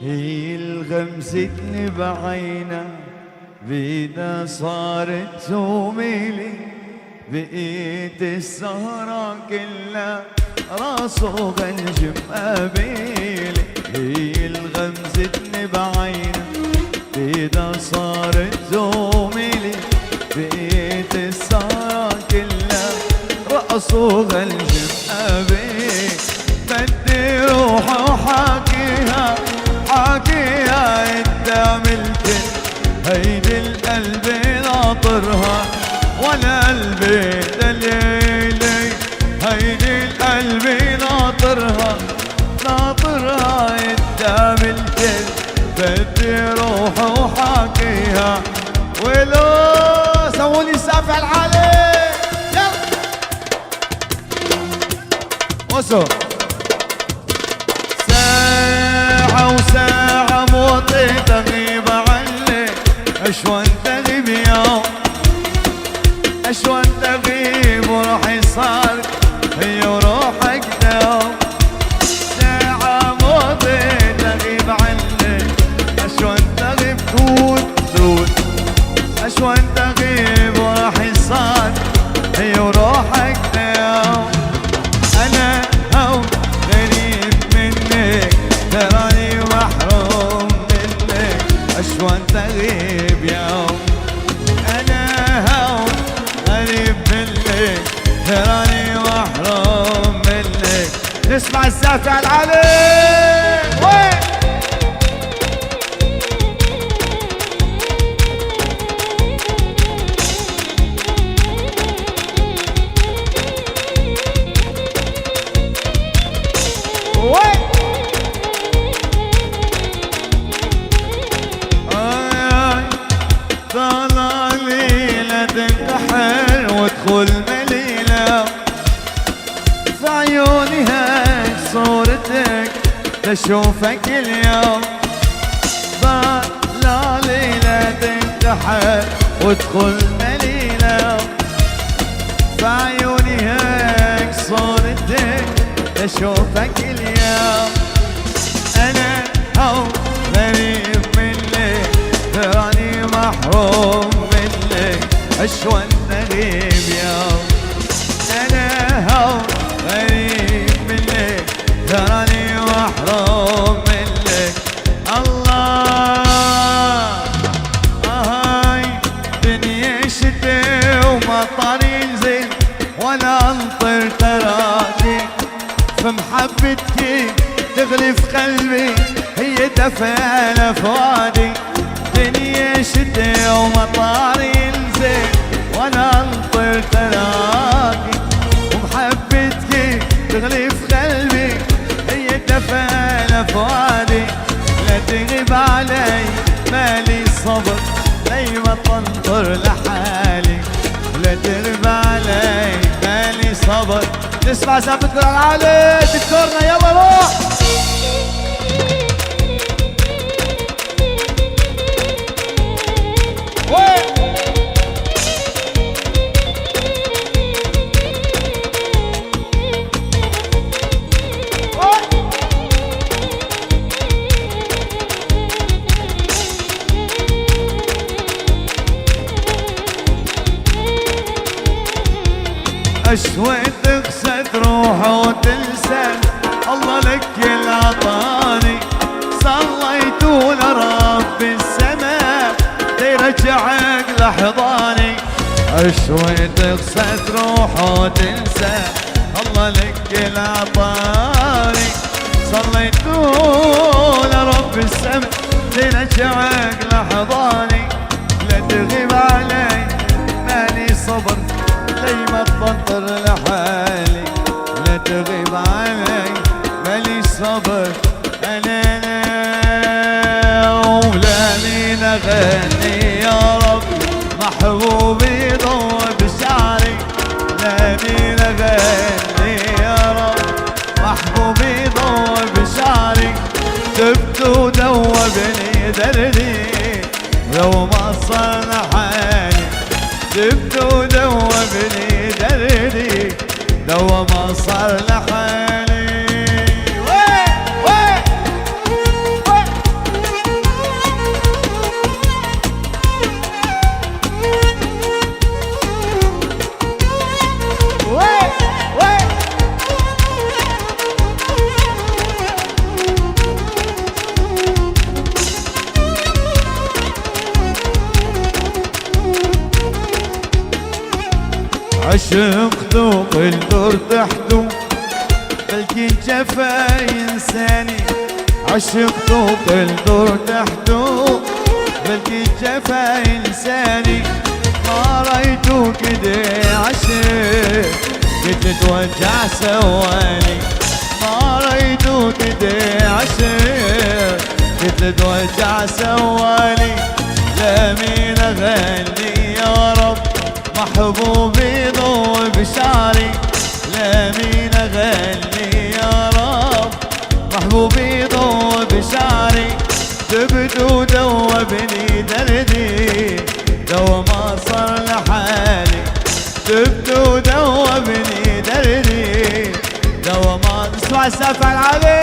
هي الغمزتني بعينه بيدا صارت زميلي بقيت السهرة كلها راسه غنجم قبيلي. هي الغمزتني بعينه بيدا صارت زميلي بقيت السهرة كلها راسه غنجم قبيلي. بدي روح وحاكيها حاكيها قدام الكل هيدي القلب ناطرها وانا قلبي دليلي. هيدي القلب ناطرها ناطرها قدام الكل. بدي روح وحاكيها ولو سوولي السقف العالي يلا وصل. ساعة وساعة موطي تغيب عني اشوان تغيب يوم اشوان تغيب وروحي صار هي وروحك دوم. ساعة موطي تغيب عني اشوان تغيب دود دود اشوان تغيب وروحي صار هي وروحك دوم. انا هو غريب منك تراني محروم منك اشوان تغيب يوم. انا هو غريب منك تراني محروم منك. نسمع السقف على العالي وين وادخل مليلة في عيوني هيك صورتك تشوفك اليوم. طالع ليلة تنتحر وادخل مليلة في عيوني هيك صورتك تشوفك اليوم. انا هو غريب منك تراني محروم منك اشوان تغيب يوم. انا هو غريب منك تراني محروم منك. الله هاي دنيا شتي ومطر ينزل وانا انطر تراكي في محبتك تغلي في قلبي هي دفن فؤادي. دنيا شتي ومطر ينزل وانا انطر تراكي ومحبتك تغلي في قلبي هي دفن فؤادي. لا تغيب علي مالي صبر لي ما تنطر لحالي. لا تغيب علي مالي صبر. نسمع سقف العالي دكتورنا يلا روح اشويت تغسد روحه وتنسى الله لك العطاني. صليت لرب السماء يرجعك لحضاني. اشويت تغسد روحه وتنسى الله لك العطاني. صليت لرب السماء يرجعك لحضاني. لا تغيب علي مالي صبر لي ما تنطر لحالي. لا تغيب علي مالي صبر. انا ولاني نغني يا رب محبوبي ضوى بشعري. لاني نغني يا رب محبوبي ضوى بشعري. تبت ودوبني دردي لو ما صار حالي. تبت ودوبني دردي لو ما صار لحالي. وين وين وين عشقت وقلت ارتحت بلكي جفا ينساني عشقت وقلت ارتحت بلكي جفا ينساني ما رايتو كده عشق قلت توجع سواني ما رايتو كده عشق قلت توجع سواني لا مين اغني يا رب محبوبي ضوء بشعري لا مين اغني يا رب محبوبي ضوء بشعري تبدو دوبني دردي دو ما صار لحالي تبدو دوبني دردي دو ما اسمع السقف العالي